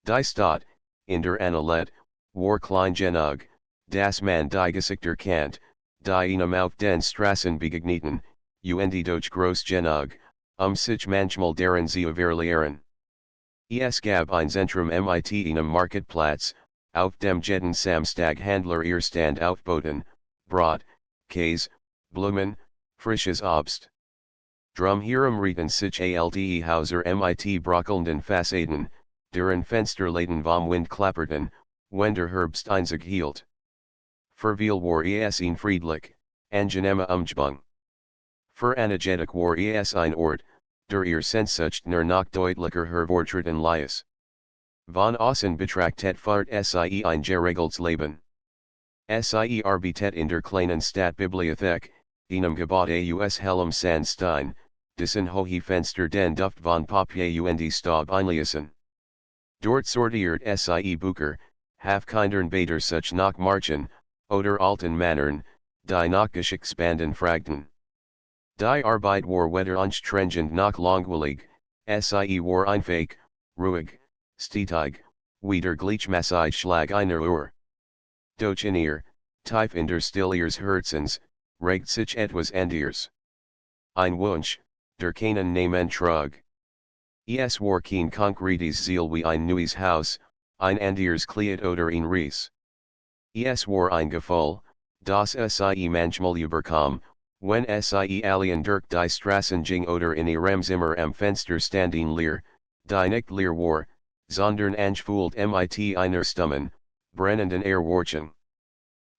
Die Stadt, in der Annales, war klein genug, dass man die Gesichter kennt, die einem auf den Straßen begegnen, und doch groß genug, sich manchmal darin zu verlieren. Es gab ein Zentrum mit einem Marktplatz, auf dem jeden Samstag Handler ihr Stand aufboten, Brot, Käse, Blumen, frisches Obst. Drum hierum rieten sich alte Hauser mit brockelnden Fassaden, deren Fensterläden vom Wind klapperten, wenn der Herbst einzig hielt. Verviel war es ein friedlich, angenehmer Umgebung. Verangetig war es ein Ort, der ihr Sehnsucht der Nacht deutlicher hervortreten ließ. Von außen betrachtet fahrt sie ein geregeltes Leben. Sie arbeitet in der kleinen Stadtbibliothek, einem Gebäude aus hellem Sandstein, dessen hohe Fenster den Duft von Papier und Staub einließen. Dort sortiert sie Bücher, Kinder Bader sich nach Marchen, oder alten Männern, die nach Geschick spannenden Fragten. Die Arbeit war weder anstrengend noch langweilig, sie war einfach, ruhig, stetig, wie der gleichmäßige Schlag einer Uhr. Doch in ihr, tief in der Stille ihres Herzens, regt sich etwas anderes. Ein Wunsch, der keinen Namen trug. Es war kein konkretes Ziel wie ein neues Haus, ein anderes Kleid oder ein Ries. Es war ein Gefühl, das sie manchmal überkam, wenn sie allein durch die Straßen ging oder in ihrem Zimmer am Fenster standen leer, die nicht leer war, sondern angefüllt mit einer stummen, brennenden Erwartung.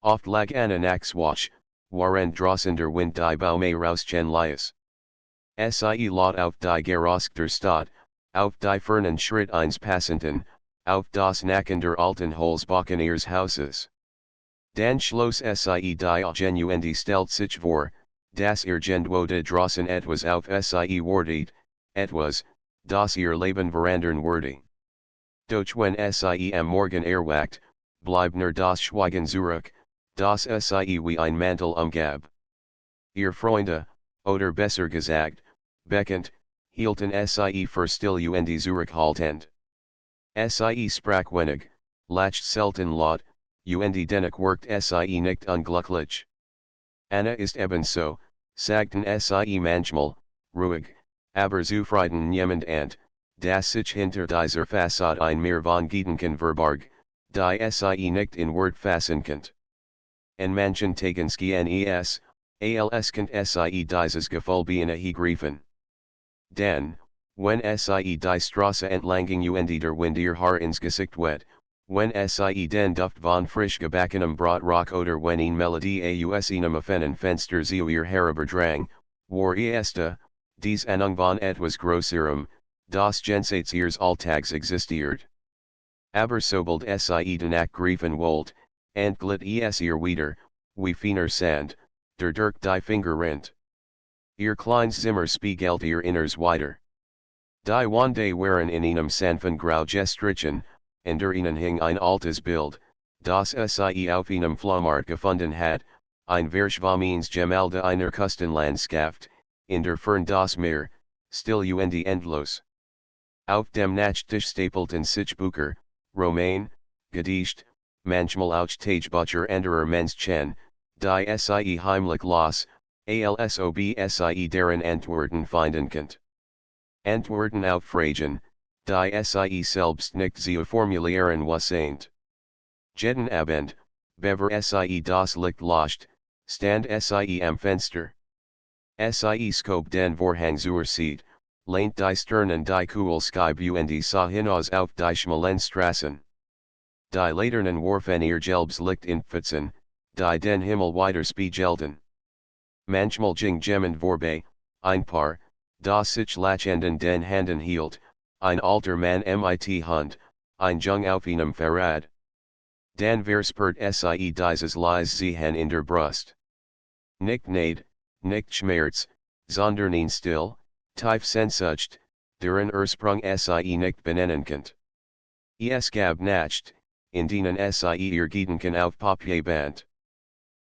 Oft lag Anna Nachtwache, waren draußen der Wind die Bäume rauschen ließ. Sie laut auf die Geräusche der Stadt, auf die fernen Schritt eines Passenden, auf das Nacken der alten Holzbacken ihres Hauses. Dann schloss sie die Augen und stellt sich vor, dass irgendwo da draußen etwas auf sie wartet, etwas, das ihr Leben verändern würde. Doch wenn sie am Morgen erwacht, bleibt nur das Schweigen zurück, das sie wie ein Mantel umgab. Ihr Freunde, oder besser gesagt, bekannt, hielten sie für still und zurückhaltend. Sie sprach wenig, lacht selten laut, und dennoch wirkt sie nicht unglücklich. Anna ist ebenso, sagten sie manchmal, ruhig, aber zufrieden niemand dass sich hinter dieser Fassade ein Meer von Gedanken verbarg, die sie nicht in Wort fassen könnt. En manchen Tagenski nes, als könnt sie dieses Gefühl beinahe greifen. Denn, wenn sie die Straße entlang und der Wind ihr Haar ins Gesicht wet, wenn sie den Duft von frisch gebackenem Brot roch oder wenn eine Melodie aus einem offenen Fenster zu ihr herüberdrang, war dies Anung von etwas Größerem, das jenseits ihres Alltags existiert. Aber sobald sie danach greifen wollt, entglitt es ihr wieder, wie feiner Sand, der durch die Finger rinnt. Ihr kleines Zimmer spiegelt ihr Inners weiter. Die Wände waren in einem sanften Grau gestrichen, der ihnen hing ein altes Bild, das sie auf einem Flohmarkt gefunden hat, ein Werk vom Gemälde einer Küstenlandschaft, in der Fern das Meer, still und endlos. Auf dem Nachttisch stapelten sich Bücher, Roman, Gedicht, manchmal auch Tagebücher anderer Menschen, die sie heimlich las, alsob sie deren Antworten finden könnt. Antworten auf Fragen, die sie selbst nicht zu formulieren wusste. Jeden Abend, bevor sie das Licht löscht, stand sie am Fenster. Sie schob den Vorhang zur Seite, lehnt die Stirn an die Kugelscheibe und sah hinaus auf die schmalen Straßen. Die Laternen warfen ihr gelbes Licht in Pfützen, die den Himmel weiter spiegelten. Manchmal ging jemand vorbei, ein Paar, das sich lachenden den Handen hielt, ein alter Mann mit Hund, ein Jung auf einem Fahrrad. Dann verspürt sie dieses leise Ziehen in der Brust. Nicht Neid, nicht Schmerz, sondern ein still, tief Sehnsucht, deren Ursprung sie nicht benennen könnt. Es gab Nacht, in denen sie ihr Gedanken auf Papier band.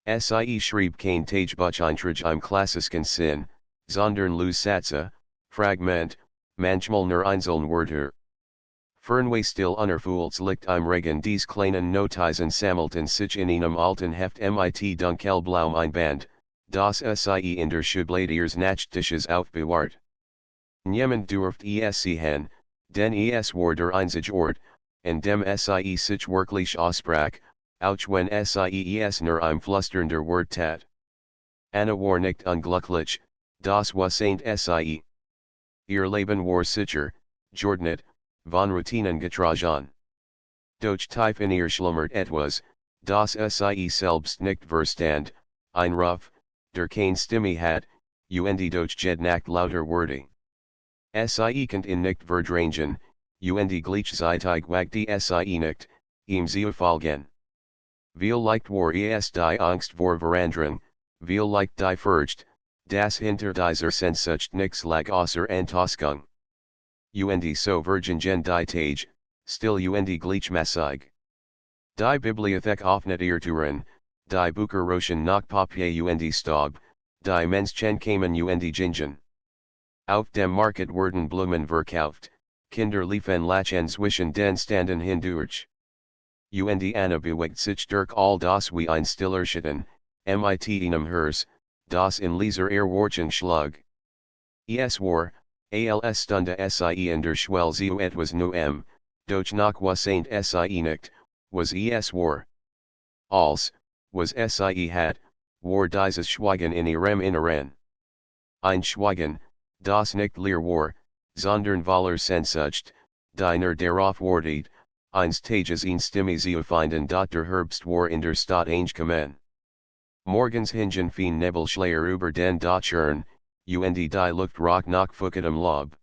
Sie schrieb kein Tagebucheintrag im klassischen Sinn, sondern Sätze, Fragment, manchmal nur einzelne Wörter. Fernweh still unerfüllt liegt im Regen des kleinen Notizen sammelten sich in einem alten Heft mit dunkelblauem Einband, das Sie in der Schublade ihres Nachttisches aufbewahrt. Niemand durft es sehen, denn es war der einzige Ort, an dem Sie sich wirklich aussprach, auch wenn Sie es nur im Flüstern der Wort tat. Anna war nicht unglücklich, das war Saint Sie. Ihr Leben war sicher, geordnet, von Routinen getragen. Doch tief in ihr schlummert etwas, das Sie selbst nicht verstand, ein Ruf, der keine Stimme hat, und doch jede Nacht lauter wurde. Sie konnte ihn nicht verdrängen, und gleichzeitig wagt die Sie nicht, ihm zu folgen. Vielleicht war es die Angst vor Veränderung, vielleicht die Furcht, das hinter dieser Sehnsucht nichts lag außer Enttäuschung. Und so vergingen die Tage, still und gleichmäßig. Die Bibliothek offnet ihr Türen, die Bücher rochen nach Papier und Staub, die Menschen kamen und gingen. Auf dem Market wurden Blumen verkauft, Kinder liefen lachen zwischen den Standen hindurch. Und Anna bewegt sich durch all das wie ein Stillerschitten, mit einem Herz, das in leser Erwartung schlug. Es war, als Stunde Sie in der Schwelle zu etwas Neuem, doch noch was Saint Sie nicht, was es war. Als, was Sie hat, war dieses Schweigen in ihrem Inneren. Ein Schweigen, das nicht leer war, sondern voller Sehnsucht, die nur darauf wartet, eines Tages eine Stimme zu finden, der Herbst war in der Stadt angekommen. Morgens hingen fein Nebelschleier über den Dachern, und die Luft roch nach feuchtem Laub.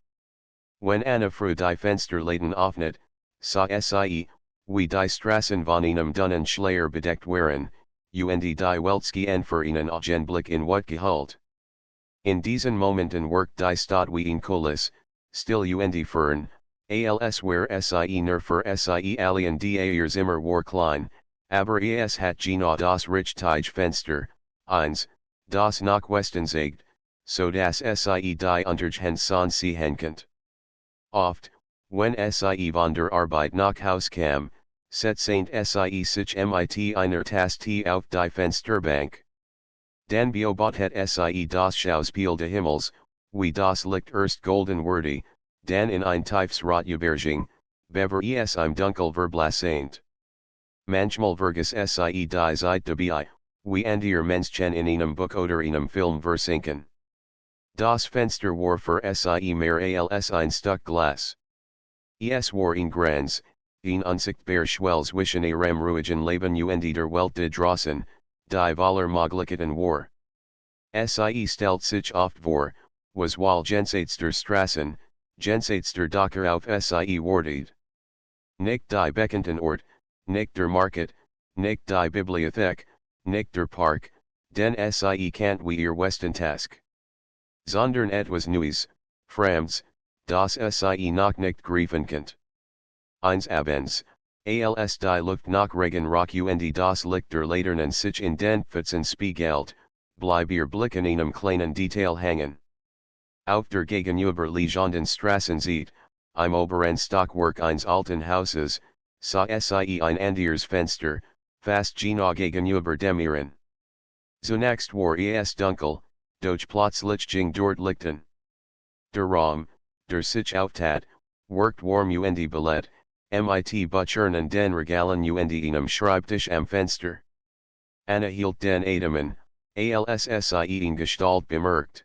Wenn Anna früh die Fensterläden öffnet, sah Sie, wie die Straßen von einem dünnen Schleier bedeckt waren, und die Weltski für einen Augenblick in Wut gehüllt. In diesen Momenten workt die Stadt wie ein Kulisse, still und fern, als wär Sie nur für Sie allen die ihr Zimmer war klein, aber es hat genau das richtige Fenster, eins, das nach Westen zeigt, so dass Sie die Untergehensson sehen könnt. Oft, wenn Sie von der Arbeit nach Haus kam, Saint Sie sich mit einer Tasse auf die Fensterbank. Dan beobachtet Sie das Schauspiel des Himmels, wie das Licht erst golden wurde, dann in ein tiefes Rot überging, bevor es im Dunkel verblasent. Manchmal vergis Sie die Zeit dabei, wie ihr Menschen in einem Buch oder einem Film versinken. Das Fenster war für Sie mehr als ein Stück Glas. Es war ein Grenz, ein unsichtbar Schwell zwischen ihrem ruhigen Leben und der Welt da draußen, die voller Möglichkeiten war. Sie stellt sich oft vor, was wohl jenseits der Straßen, jenseits der Dächer auf Sie wartet. Nicht die bekannten Ort, nicht der Market, nicht die Bibliothek, nicht der Park, denn Sie kennt wie ihr Westentask. Sondern etwas Neues, Fremds, das Sie noch nicht greifen könnt. Eins abends, als die Luft nach Regen roch und das Licht der Laternen sich in den Pfützen spiegelt, bleib ihr Blick in einem kleinen Detail hängen. Auf der gegenüberliegenden Straßen sieht, im oberen Stockwerk eines alten Hauses, sah Sie ein anderes Fenster, fast genau gegenüber dem ihren. Zunächst war es dunkel, doch plötzlich ging dort Lichten. Der Raum, der sich auftat, worked warm und belett, mit Büchern den Regalen und einem Schreibtisch am Fenster. Anna hielt den Atem, als Sie in Gestalt bemerkt.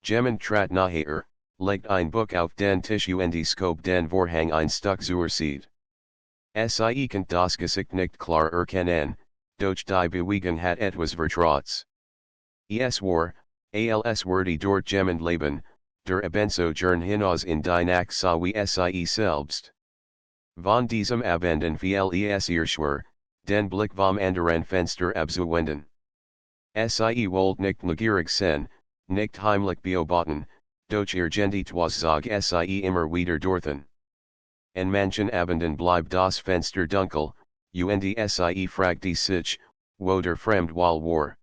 Jemand trat naher, legt ein Buch auf den Tisch und schob den Vorhang ein Stück zur Seite. Sie konnte das Gesicht nicht klar erkennen, doch die Bewegung hat etwas Vertrautes. Es war, als würde dort jemand leben, der ebenso gern hinaus in die Nacht sah wie Sie selbst. Von diesem Abenden fiel es ihr schwer, den Blick vom anderen Fenster abzuwenden. Sie wollte nicht neugierig sein, nicht heimlich beobachten, doch irgendetwas zog Sie immer wieder dorthin. En manchen Abenden blieb das Fenster dunkel, und Sie fragte sich, wo der Fremdwall war.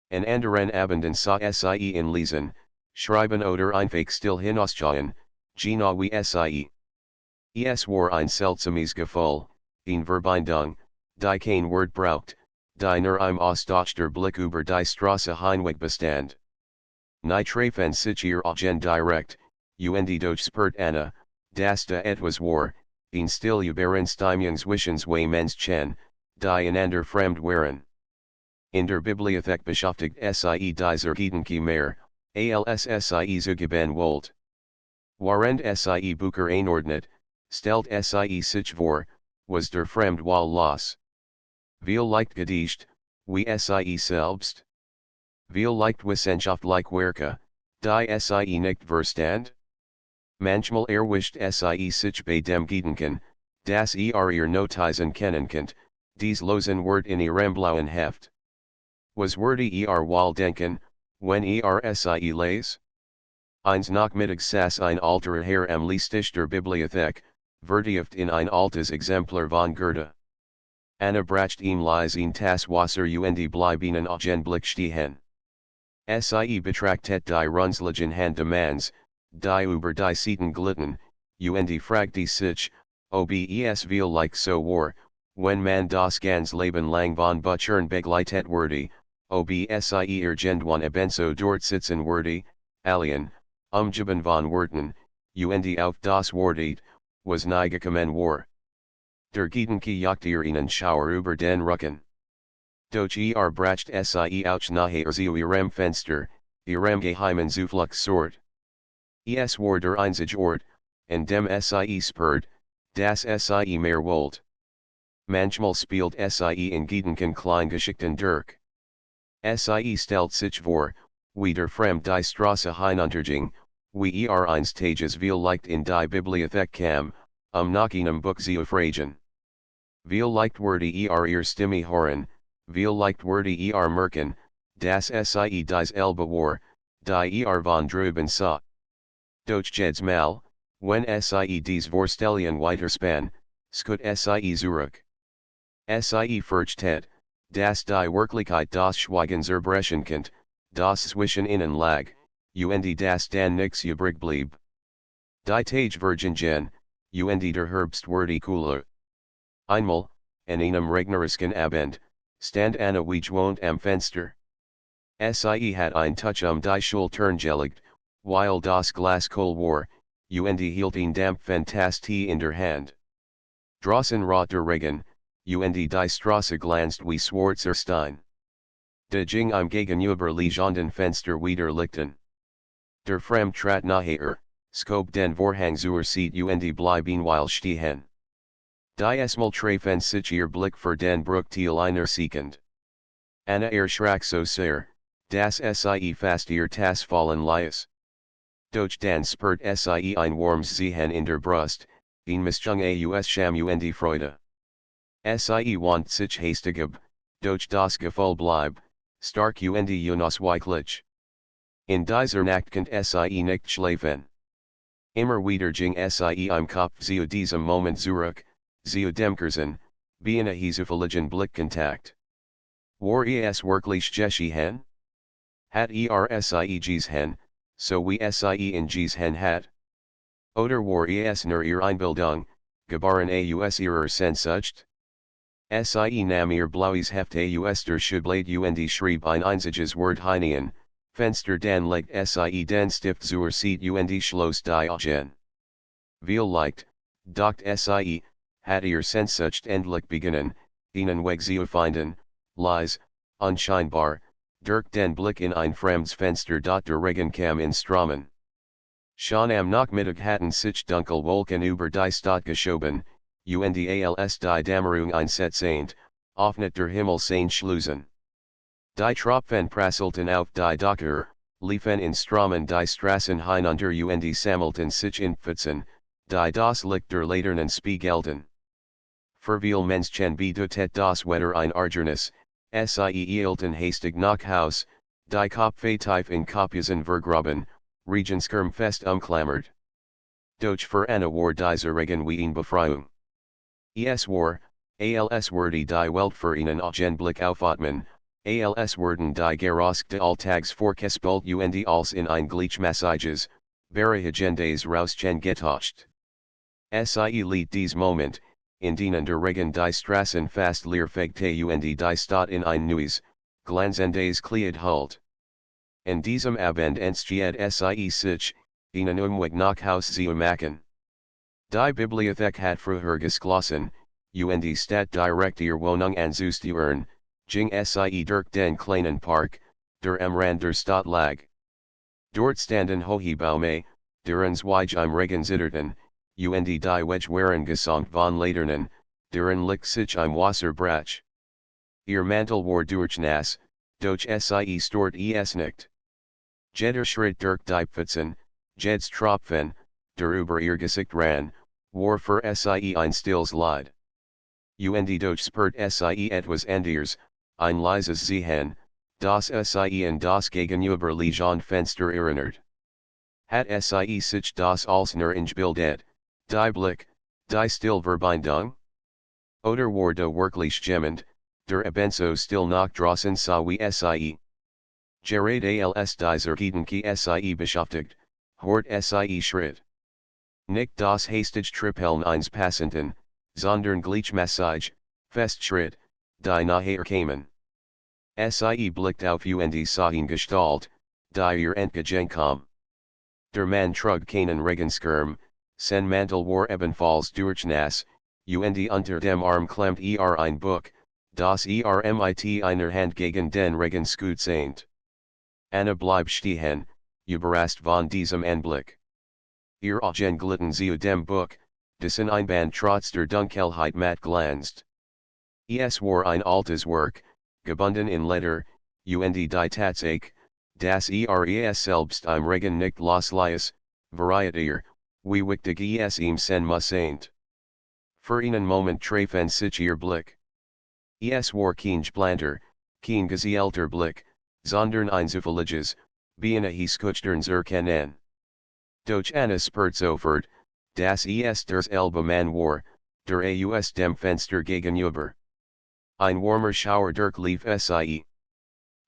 En anderen Abenden sah Sie in lesen, schreiben oder einfach still hinausgehen, genau wie Sie. Es war ein seltsames Gefühl, in Verbindung, die kein Wort braucht, die nur im Ausdauer Blick über die Straße hinweg bestand. Nie trafen sich ihr Augen direkt, und doch spürt Anna, dass da etwas war, ein still Übereinstimmungswischen zwei Menschen, die einander fremd waren. In der Bibliothek beschäftigt sie dieser Gedanke mehr, als sie zugeben wollt. Während sie Bücher einordnet, stellt sie sich vor, was der Fremd Wahl los. Viel leicht Gedicht, wie sie selbst. Viel leicht wissenschaftlich Werke, die sie nicht verstand. Manchmal erwischt sie sich bei dem Gedanken, dass ihr Notizen kennen könnt, dies losen Wort in ihrem blauen Heft. Was würde ihr Wahl denken, wenn sie les? Eins Nachmittags saß ein alter Herr am Lehrtisch der Bibliothek, vertieft in ein altes Exemplar von Goethe. Anna bracht ihm leise ein Tass Wasser und blieben Augenblick stehen. Sie betrachtet die runzligen Handdemands, die über die Seiten glitten, und fragte sich, ob es vielleicht so war, wenn man das ganz Leben lang von Büchern begleitet wurde, ob sie irgendwann ebenso dort sitzen würde, allein, umgeben von Worten, und auf das Wort, was nie gekommen war. Der Gedanke jagt ihnen Schauer über den Rücken. Doch bracht sie auch nachher zu ihrem Fenster, ihrem geheimen Zufluchtsort. Es war der einzige Ort, an dem sie spürt, dass sie mehr wollt. Manchmal spielt sie in Gedanken Kleingeschichten durch. Sie stellt sich vor, wie der Fremd die Straße hinunterging, wie eins Tages vielleicht in die Bibliothek kam, nach einem Buch zu fragen. Vielleicht würde ihr Stimme hören, vielleicht würde merken, dass sie dieselbe war, die von drüben sah. Doch jedes Mal, wenn sie dies Vorstellungen weiterspann, skut sie zurück. Sie fürchtet, dass die Wirklichkeit das Schweigen zerbrechen könnt, das zwischen ihnen lag, und das dann nix übrig blieb. Die Tage vergingen, und der Herbst wurde cooler. Einmal, an einem regnerischen Abend, stand Anna wie gewohnt am Fenster. Sie hat ein Tuch die Schultern gelegt, weil das Glas cool war, und hielt ein dampfendes Tee in der Hand. Draußen rot der Regen, und die Straße glanzt wie schwarzer Stein. De ging im gegenüberliegenden Fenster wieder lichten. Der Fremd trat nachher, schob den Vorhang zur Seite und blieben weil stehen. Die Esmal trafen sich ihr Blick für den Bruchteil einer Sekund. Anna erschrak so sehr, dass sie fast ihr Tass fallen ließ. Doch dann spürt sie ein warmes Ziehen in der Brust, ein Mischung aus Scham und Freude. Sie want sich hastig ab, doch das Gefühl blieb, stark und unausweichlich. In dieser Nacht könnt sie nicht schlafen. Immer wieder ging sie im Kopf zu diesem Moment zurück, zu dem kurzen, beinahe zufälligen Blickkontakt. War es wirklich geschehen? Hat sie gesehen, so wie sie in gesehen hat? Oder war es nur ihre Einbildung, geboren aus ihrer Sehnsucht? Sie nahm ihr blaues Heft aus der Schublade und schrieb ein einziges Wort hinein, Fenster dann legt sie den Stift zur Seite und schloss die Augen. Vielleicht, dacht sie, hat ihr Sehnsucht endlich begonnen, einen Weg zu finden, leise, unscheinbar, durch den Blick in ein fremdes Fenster. Der Regen kam in Strömen. Schon am Nachmittag hatten sich dunkel Wolken über die Stadt geschoben, und als die Dämmerung einsetzend, öffnet der Himmel seine Schlusen. Die Tropfen prasselten auf die Dächer, liefen in Strömen die Straßen hinunter und sammelten sich in Pfützen, die das Licht der Laternen spiegelten. Für viele Menschen bedeutet das Wetter ein Ärgernis, sie eilten hastig nach Haus, die Kopfe tief in Kopfkissen vergraben, Regenschirm fest umklammert. Doch für Anna war dieser Regen wie eine Befreiung. Es war, als würde die Welt für einen Augenblick aufatmen, als würden die Geräusche alltags vorgespult und als in ein Gleichmassages, Barahagendes rausgetauscht. Sie liet dies Moment, in denen der Regen die Straßen fast leerfegte und die Stadt in ein neues, glanzendes Kleid hüllt. En diesem Abend entsteht Sie sich, einen Umweg nach Haus zu machen. Die Bibliothek hat früher geschlossen, und Stadt direkt ihr Wohnung anzustören, ging Sie durch den kleinen Park, der am Rand der Stadt lag. Dort standen hohe Bäume, deren Zweige im Regen zitterten, und die Wedge waren gesankt von Laternen, deren Licht sich im Wasser brach. Ihr Mantel war durchnass, doch Sie stört es nicht. Jeder Schritt durch die Pfützen, jedes Tropfen, der über ihr Gesicht ran, war für Sie ein stilles Leid. Und doch spürt Sie etwas anderes, ein leises Ziehen, das Sie in das gegenüberliegende Fenster erinnert. Hat Sie sich das als nur eingebildet, die Blick, die Stillverbindung? Oder war da wirklich jemand, der ebenso still nach draußen sah wie Sie? Gerade als dieser Gedanke Sie beschäftigt, hört Sie Schritt. Nicht das hastige Trippeln eines Passenden, sondern gleichmäßig, fest Schritt, die nachher kamen. Sie blickt auf und sah ihn Gestalt, die ihr entgegenkam. Der Mann trug keinen Regenschirm, sein Mantel war ebenfalls durchnass, und unter dem Arm klemmt ein Buch, das mit einer Hand gegen den Regen sehnt. Anna bleibt stehen, überrascht von diesem Anblick. Ihr Augen glitten zu dem Buch, dessen Einband trotz der Dunkelheit matt glänzt. Es war ein altes Werk, gebunden in Leder, und die Tatsache, dass selbst im Regen nicht losliess, variiert, wie wichtig es ihm sein muss. Für einen Moment treffen sich ihr Blick. Es war kein Splanter, kein gezielter Blick, sondern ein zufälliges, beinahe schüchternes Erkennen. Doch Anna spürt sofort, dass es derselbe Mann war, der aus dem Fenster gegenüber. Ein warmer Schauer durchlief Sie.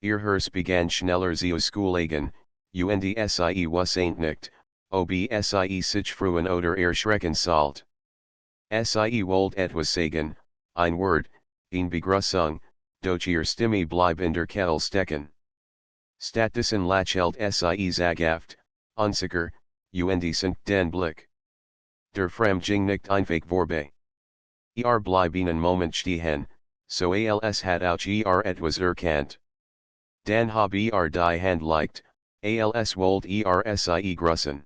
Ihr Herz begann schneller zu schlagen, und Sie wusste nicht, ob Sie sich freuen oder erschrecken sollte. Sie wollte etwas sagen, ein Wort, eine Begrüßung, doch ihr Stimme blieb in der Kehle stecken. Stattdessen lächelt Sie zaghaft, unsicher, und senkt den Blick. Der Fremd ging nicht einfach vorbei. Blieb einen Moment stehen, so als hat auch etwas erkannt. Dan habe die Hand leicht, als wollte Sie grüßen.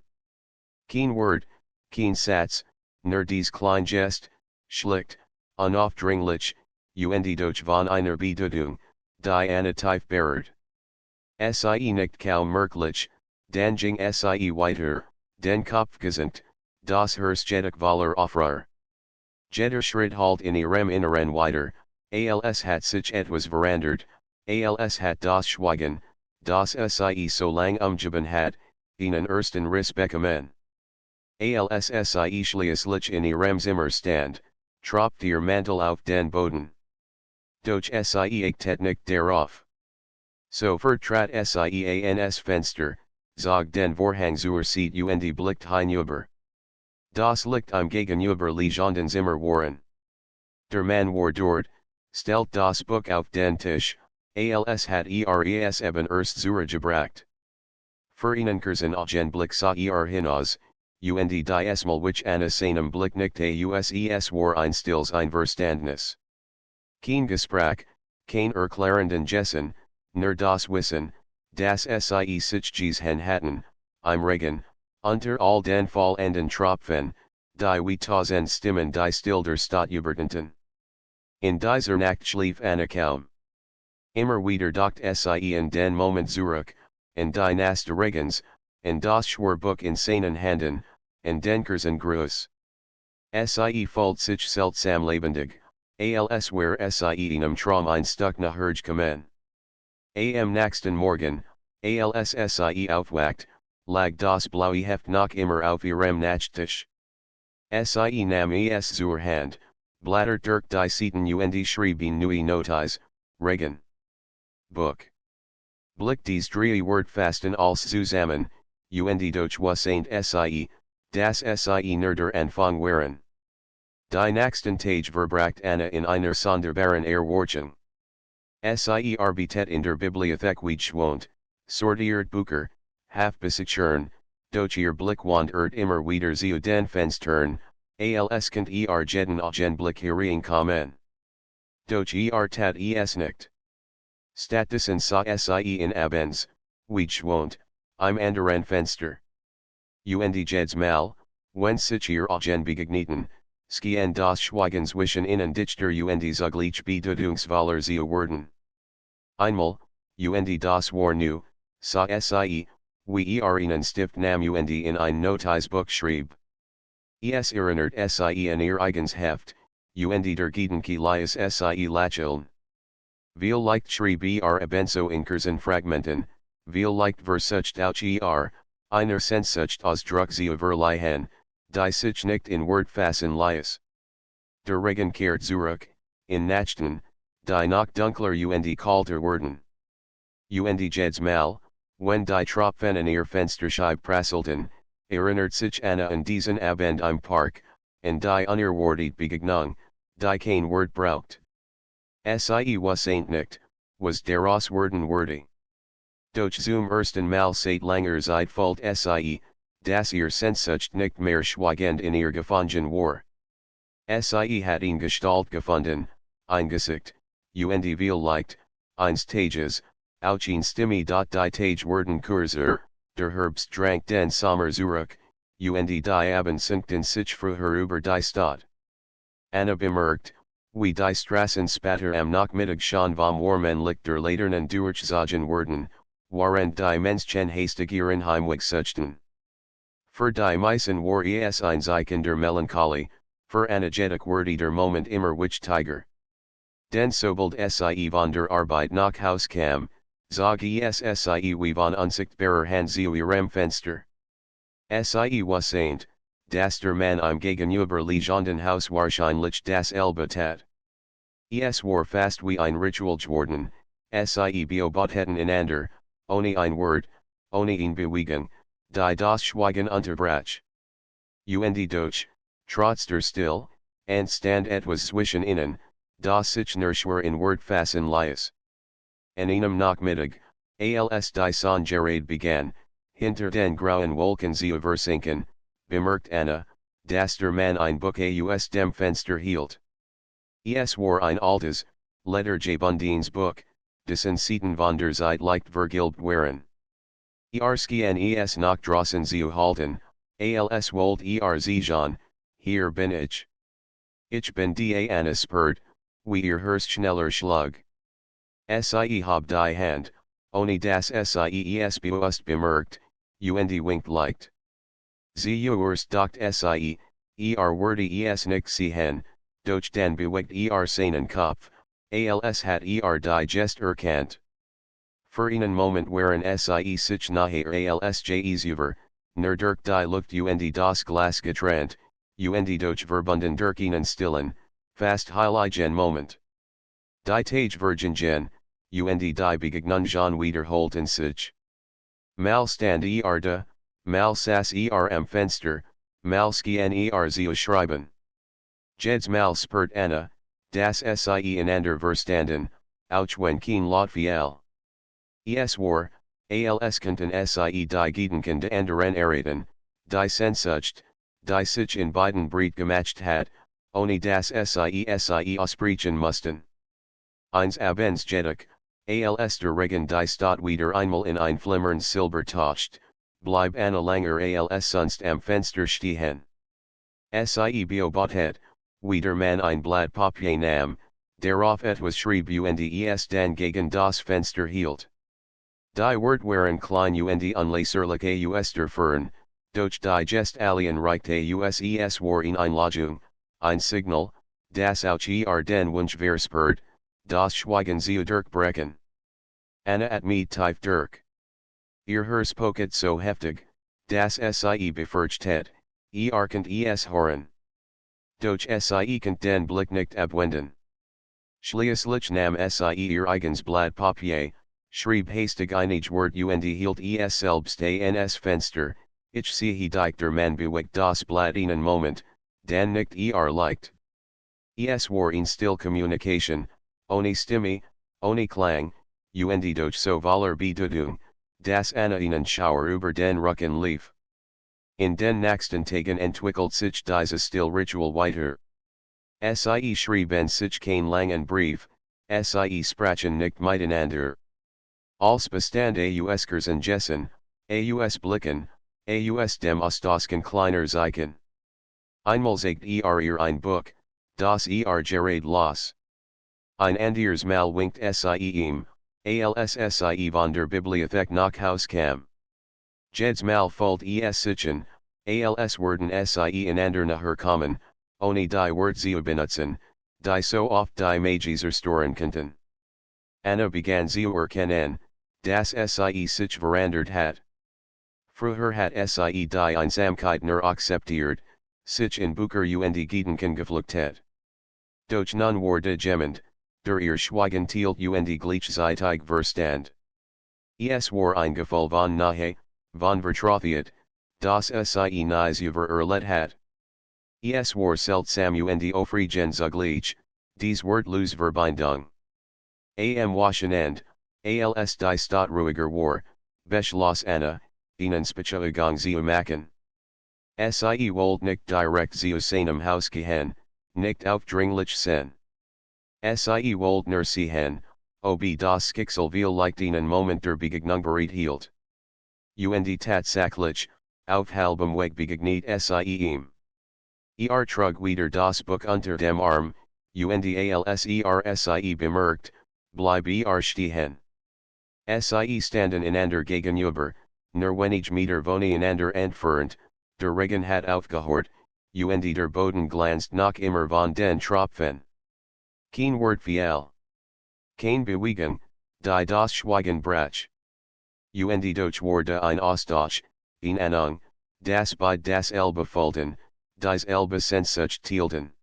Kein Wort, kein Satz, nur dies kleine Gest, schlicht, unaufdringlich, und doch von einer Bedeutung, die Anna tief berührt. Sie nicht kaum merklich, dann ging Sie weiter, den Kopf gesenkt, das Herz jedoch voller Aufruhr. Jeder Schritt halt in ihrem Inneren weiter, als hat sich etwas verändert, als hat das Schweigen, das Sie so lang umgeben hat, einen ersten Riss bekommen. Als Sie schließlich in ihrem Zimmer stand, tropft ihr Mantel auf den Boden. Doch Sie achtet nicht darauf. So vertrat Sie ans Fenster, zog den Vorhang zur Seite und blickt hinüber. Das Licht im gegenüberliegenden Zimmer waren. Der Mann war dort, stellt das Buch auf den Tisch, als hat es eben erst zurückgebracht. Für einen kurzen Augenblick sah hinaus, und diesmal which Anna seinem Blick nickte es war ein stilles Einverständnis. Kein Gespräch, kein erklärenden Gessen, nur das Wissen, dass Sie sich gesehen hatten, im Regen, unter all den fallenden Tropfen, die wie tausend Stimmen die still der Stadt übertönten. In dieser Nacht schlief Anna kaum. Immer wieder dachte Sie in den Moment zurück, in die Nass des Regens, in das Schwerbuch in seinen Händen, in den kurzen Gruß. Sie fühlt sich seltsam lebendig, als wär Sie in Traum ein Stück nachhergekommen. Am nächsten Morgen, als Sie aufwacht, lag das blaue Heft noch immer auf ihrem Nachttisch. Sie nahm es zur Hand, blättert durch die Seiten und schrieb neue Notiz, Regen. Buch. Blick dies drei Wort fasten als zusammen, und doch was ain't Sie, Das Sie Nerder Anfang waren. Die nächsten Tage verbracht Anna in einer sonderbaren Erwartung. Sie arbeitet in der Bibliothek gewohnt, sortiert Bücher, Hafbesichern, doch ihr Blick wandert immer wieder zu den Fenstern, als könnt jeden Augenblick hereinkommen. Doch tat es nicht. Stattdessen sah Sie in Abends, gewohnt, im anderen Fenster. Und jedes Mal, wenn sich ihr Augen begegneten, schien das Schweigen zwischen ihnen dichter und zugleich bedeutungsvoller zu werden. Einmal, und das war nu, sah Sie, wie ihnen Stift nahm und in ein Notizbuch schrieb. Es erinnert Sie an ihr eigens Heft, und der Gedanke lies Sie lächeln. Viel leicht schrieb ebenso in kurzen Fragmenten, viel leicht versucht auch einer Sehnsucht Ausdruck zu verleihen, die sich nicht in Wort fassen ließ. Der Regen kehrt zurück, in Nachten, die noch dunkler und kalter werden. Und jedes Mal, wenn die Tropfen an ihr Fensterscheibe prasselten, erinnert sich Anna an diesen Abend im Park, und die unerwartet Begegnung, die kein Wort braucht. Sie was nicht, was daraus werden würde. Doch zum ersten Mal seit langer Zeit fühlt Sie, dass ihr Sehnsucht nicht mehr schweigend in ihr gefangen war. Sie hat ihn Gestalt gefunden, ein Gesicht, und viel leicht, eines Tages, auch eine Stimme. Die Tage werden kürzer, der Herbst drängt den Sommer zurück, und die Abend sinken sich früher über die Stadt. Anna bemerkt, wie die Straßen später am Nachmittag schon vom warmen Licht der Laternen durchzogen werden, während die Menschen hastig ihren Heimweg suchten. Für die meisten war es ein Zeichen der Melancholie, für Anna jedoch der Moment immer wichtiger. Denn sobald Sie von der Arbeit nach Haus kam, zog es Sie wie von unsichtbarer Hand zu ihrem Fenster. Sie was saint, dass der Mann im Gegenüber liegenden Haus wahrscheinlich dasselbe tat. Es war fast wie ein Ritual geworden, Sie beobachteten einander, ohne ein Wort, ohne eine Bewegung, die das Schweigen unterbrach. Und doch, trotz der Still, stand etwas zwischen ihnen, das sich nur in Wort fassen ließ. An einem Nachmittag, als die Sonne begann, hinter den grauen Wolken zu versinken, bemerkt Anna, dass der Mann ein Buch aus dem Fenster hielt. Es war ein altes, lettergebundenes Buch, dessen Seiten von der Seite leicht vergilbt waren. Skien es nach draußen zu halten, als wollt sehen, hier bin ich. Ich bin die Anna spurt, wie ihr Herz schneller schlug. Sie hab die Hand, ohne dass Sie es bewusst bemerkt, und winkt leicht. Sie erst dacht Sie, würde es nicht sehen, doch dann bewegt seinen Kopf, als hat die Gest erkannt. Für einen Moment waren Sie sich nachher als über, nur durch die Luft und das Glas getrennt, und doch verbunden durch einen stillen, fast heiligen Moment. Die Tage vergingen, und die Begegnungen wiederholten sich. Mal stand da, mal saß am Fenster, mal schien zu schreiben. Jedes Mal spurt Anna, dass Sie einander verstanden, auch wenn kein Laut fiel. Es war, als könnten Sie die Gedanken der anderen erraten, die Sehnsucht, die sich in beiden breit gemacht hat, ohne dass Sie aussprechen mussten. Eins Abends jedoch, als der Regen die Stadt wieder einmal in ein flimmern Silber tauscht, blieb Anna langer als sonst am Fenster stehen. Sie beobachtet, wie der Mann ein Blatt Papier nahm, darauf etwas schrieb und es dann gegen das Fenster hielt. Die Wort waren klein und unleserlich aus der Fern, doch die Gest allen reichte es war in Einladung, ein Signal, das auch den Wunsch verspürt, das Schweigen zu durchbrechen. Anna at me tief durch. Ihr Herz poket so heftig, dass Sie befürchtet, könnt es hören. Doch Sie könnt den Blick nicht abwenden. Schließlich nahm Sie ihr eigens Blatt Papier, schrieb hastig einige Wort und hielt es selbst ans Fenster, Ich sehe dich der man bewegt das Blatt einen Moment, dann nicht liked. Es war in still Communication, ohne Stimme, ohne Klang, und doch so voller Bedeutung, das Anna ihnen Schauer über den Rücken lief. In den nächsten Tagen entwickelt sich diese still Ritual weiter. Sie schrieben sich kein langen Brief, sie sprachen nicht miteinander. Als Bestand aus Kursen Jessen, aus Blicken, aus dem Ostosken kleiner Zeichen. Einmal sagt ihr ein Buch, das gerade los. Ein anderes Mal winkt sie ihm, als sie von der Bibliothek nach Haus kam. Jedes Mal folgt es sichen, als werden sie einander nachherkommen, ohne die Wort zu benutzen, die so oft die Magiser stören könnten. Anna begann zu erkennen, dass sie sich verändert hat. Früher hat sie die Einsamkeit nur akzeptiert, sich in Bücher und Gedanken geflüchtet. Doch nun wurde jemand, der ihr Schweigen teilt und gleichzeitig verstand. Es war ein Gefühl von Nähe, von Vertrautheit, das sie nies über erlebt hat. Es war seltsam und aufregend zugleich, dies wortlos Verbindung. Am Wochenende, als die Stadt ruhiger war, beschloss Anna, einen Spaziergang zu machen. Sie wollte nicht direkt zu seinem Haus gehen, nicht aufdringlich sein. Sie wollte nur sehen, ob das Schicksal vielleicht einen Moment der Begegnung bereithielt. Und tatsächlich, auf halbem Weg begegnet sie ihm. Trug wieder das Buch unter dem Arm, und als sie bemerkt, bleib stehen. Sie standen einander gegenüber, nur wenige Meter voneinander entfernt, der Regen hat aufgehört, und der Boden glänzt noch immer von den Tropfen. Kein Wort fiel. Kein Bewegung, die das Schweigen brach. Und doch wurde ein Austausch, in Ahnung, das bei das Elbe folgten, dies Elbe Sehnsucht teilten.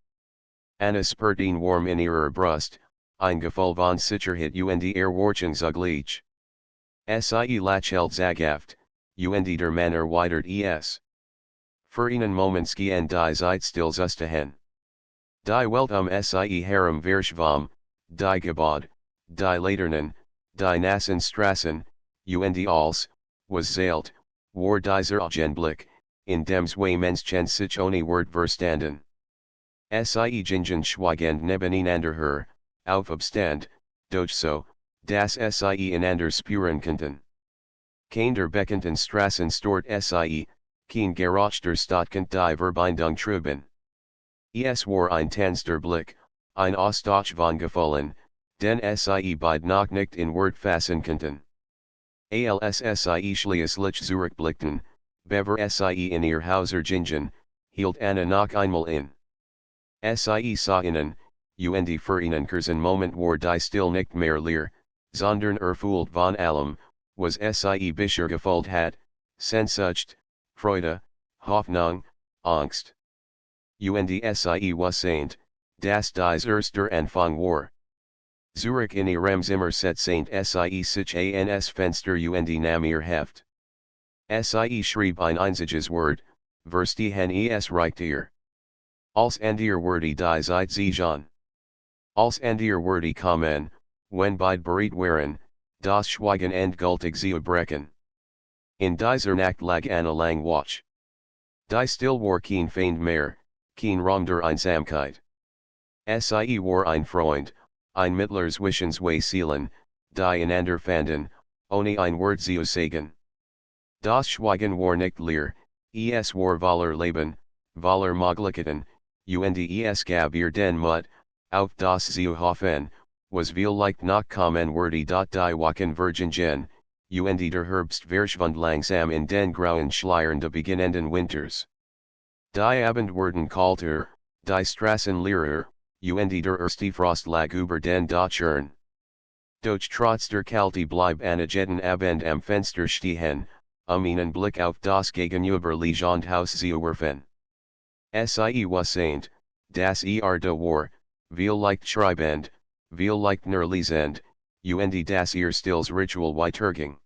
Anna spürt ihn warm in ihrer Brust, ein Gefühl von Sicherheit und Erwartung zugleich. Sie lächelt zaghaft, und der Mann erweitert es. Für einen Moment gehen die Zeit still zusammen. Die Welt sie herum verschwamm, die Gebäude, die Laternen, die nassen Straßen, und alles, was zählt, war dieser Augenblick, in dem zwei Menschen sich ohne Wort verstanden. Sie gingen schweigend nebeneinander her, auf Abstand, doch so, dass sie einander spüren konnten. Kein der bekannten Straßen stört sie, kein Geruch der Stadt kennt die Verbindung trüben. Es war ein tanzter Blick, ein Austausch von Gefühlen, den sie beide noch nicht in Wort fassen konnten. Als sie schließlich zurückblickten, bevor sie in ihr Hauser gingen, hielt Anna noch einmal in. Sie sah ihnen, und für einen kurzen Moment war die still nicht mehr leer, sondern erfüllt von allem, was sie bisher gefühlt hat, Sehnsucht, Freude, Hoffnung, Angst. Und sie wusste, dass dies erster Anfang war. Zurück in ihrem Zimmer setzte sie sich ans Fenster und nahm ihr Heft. Sie schrieb ein einziges Wort, verstehen es richtig. Als andere Worte die Zeit ziehen. Als andere Worte kommen, wenn beide bereit waren, das Schweigen endgültig zu brechen. In dieser Nacht lag Anna lang wach. Die Still war kein Feind mehr, kein Raum der Einsamkeit. Sie war ein Freund, ein Mittler zwischen zwei Seelen, die einander fanden, ohne ein Wort zu sagen. Das Schweigen war nicht leer, es war voller Leben, voller Möglichkeiten, und es gab ihr den Mut, auf das zu hoffen, was vielleicht noch kommen würde die Wochen vergingen, und der Herbst verschwand langsam in den grauen Schleiern der beginnenden Winters. Die Abend wurden kalter, die Straßen leerer, und der erste Frost lag über den Dächern. Doch trotz der Kälte blieb Anna jeden Abend am Fenster stehen, einen Blick auf das gegenüberliegende Haus zu werfen. Sie wusste, dass da war, vielleicht schreibend, vielleicht nur lesend, und dass stills Ritual weiterging.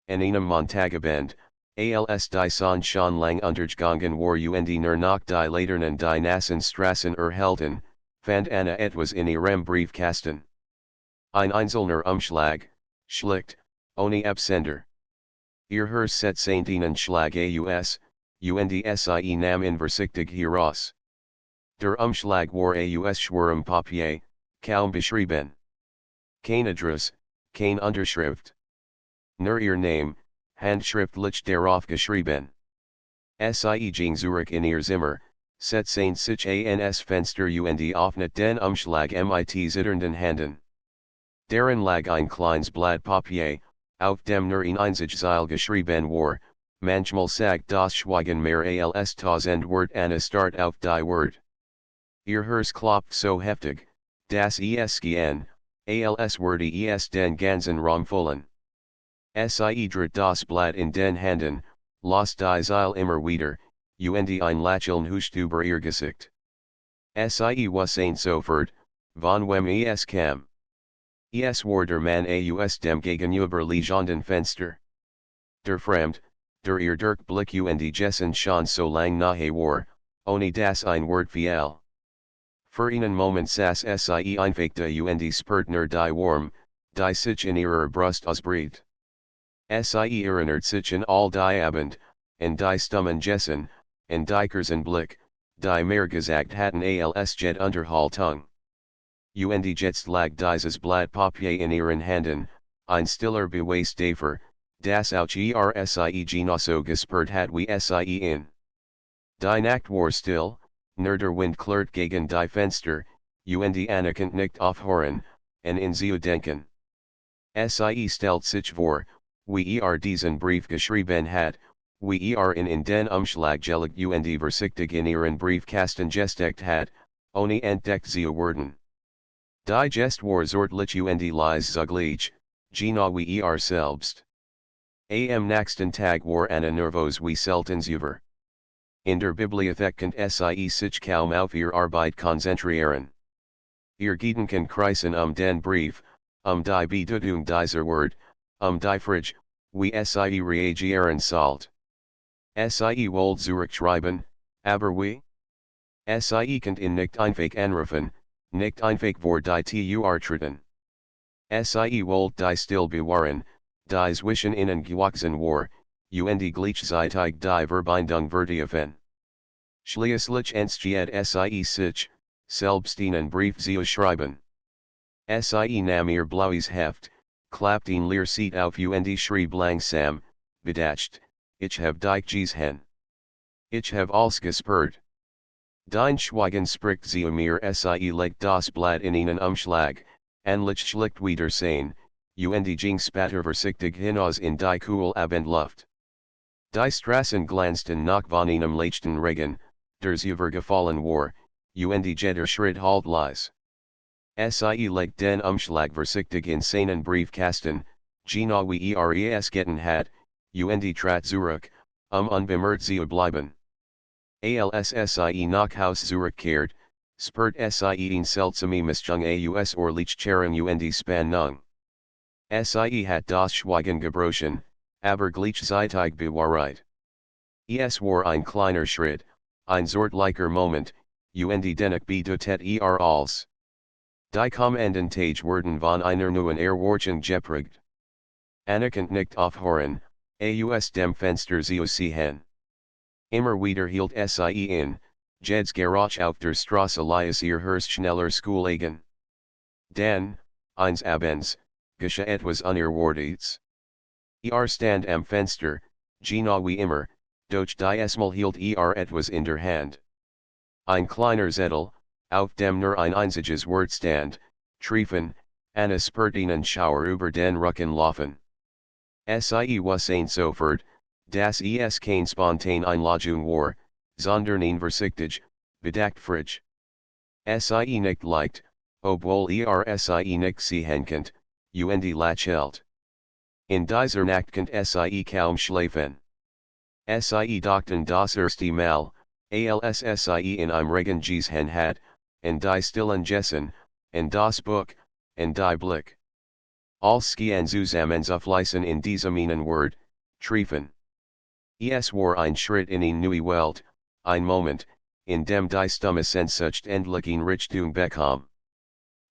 In einem Montagabend, als die Son schon lang untergegangen war und nur noch die Laternen die Nassen Strassen erhalten, fand Anna etwas in ihrem Briefkasten. Ein einzelner Umschlag, schlicht, ohne Absender. Ihr Herz setzt einen Schlag aus, und sie nahm ihn vorsichtig heraus. Der Umschlag war aus schwerem Papier, kaum beschrieben. Kein Adress, kein Unterschrift. Nur ihr Name, handschriftlich darauf geschrieben. Sie ging zurück in ihr Zimmer, setzte sich ans Fenster und öffnet den Umschlag mit zitternden Händen. Darin lag ein kleines Blatt Papier, auf dem nur ein einzig Zeil geschrieben war, manchmal sagt das Schweigen mehr als tausend Wort Anna start auf die Wort. Ihr Herz klopft so heftig, dass es gehen, als würde es den ganzen Raum füllen. Sie dreht das Blatt in den Händen, las die Zeil immer wieder, und ein Lächeln huscht über ihr Gesicht. Sie wusste sofort, von wem es kam. Es war der Mann aus dem gegenüberliegenden Fenster. Der Fremd, der ihr Blick und Jessen schon so lang nahe war, ohne das ein Wort fiel. Für einen Moment saß sie einfach da und spürt nur die Warm, die sich in ihrer Brust ausbreitet. Sie erinnert sich an all die Abend, und die Stummen Jessen, und die Kurzen Blick, die mehr gesagt hatten als Jet Unterhaltung. Und jetzt lag dieses Blatt Papier in ihren Händen, ein stiller Beweis dafür, das auch sie genosso gespürt hat wie sie in. Die Nacht war still, nur der Wind klirrt gegen die Fenster, und Anna kann nicht aufhören, an ihn zu denken. Sie stellt sich vor, wie diesen Brief geschrieben hat, wie in den Umschlag gelegt und vorsichtig in ihren Briefkasten gesteckt hat, ohne entdeckt zu werden. Die Gest war zortlich und leise zugleich, genau wie selbst. Am nächsten Tag war Anna nervös wie selten zuvor. In der Bibliothek konnte sie sich kaum auf ihr Arbeit konzentrieren. Ihr Gedanken kreisen den Brief, die Bedeutung dieser Wort, die Frage, wie sie reagieren sollte. Sie wollte zurückschreiben, aber wie? Sie konnte ihn nicht einfach anrufen, nicht einfach vor die Tür treten. Sie wollte die still bewahren, die zwischen ihnen gewachsen war, und gleichzeitig die Verbindung vertiefen. Schließlich entschied sie sich, selbst einen Brief zu schreiben. Sie nahm ihr blaues Heft, klappt ihn leer Seat auf und schrieb langsam, bedacht, ich hab dich gesehen. Ich hab alles gespürt. Dein Schweigen spricht zu mir, sie legt das Blatt in einen Umschlag, anlich schlicht wieder sein, und ging später vorsichtig hinaus in die cool Abendluft. Die Strassen glänzten noch von einem leichten Regen, der über gefallen war, und jeder Schritt halt leise. Sie legt den Umschlag vorsichtig in seinen Briefkasten, genau wie es getan hat, und trat zurück, unbemerkt zu bleiben. Als sie nach Haus zurückkehrt, spürt sie ihn seltsame Mischung aus Orlichkehren und Spannung. Sie hat das Schweigen gebrochen, aber gleichzeitig bewahrheit. Es war ein kleiner Schritt, ein zortlicher Moment, und dennoch bedeutet als. Die kommenden Tage werden von einer neuen Erwartung geprägt. Anna kann nicht aufhören, aus dem Fenster zu sehen. Immer wieder hielt sie in, Jed's Garage auf der Straße lies ihr Herz schneller schlagen. Dann, eines Abends, geschah etwas Unerwartetes. Stand am Fenster, genau wie immer, doch diesmal hielt etwas in der Hand. Ein kleiner Zettel, auf dem nur ein einziges Wort stand, treffen, Anna spürt einen Schauer über den Rücken laufen. Sie wusste sofort, dass es keine spontane Einladung war, sondern ein vorsichtig, bedacht frisch. Sie nicht leicht, obwohl sie nicht sehen konnte, und lächelt. In dieser Nacht konnte sie kaum schlafen. Sie dachten das erste Mal, als sie in einem Regen gesehen hat, und die stillen Jessen, und das Buch, und die Blick. Alles gehen zusammen aufließen in diesem einen Wort, treffen. Es war ein Schritt in die neue Welt, ein Moment, in dem die Stimme Sehnsucht endlich in Richtung bekam.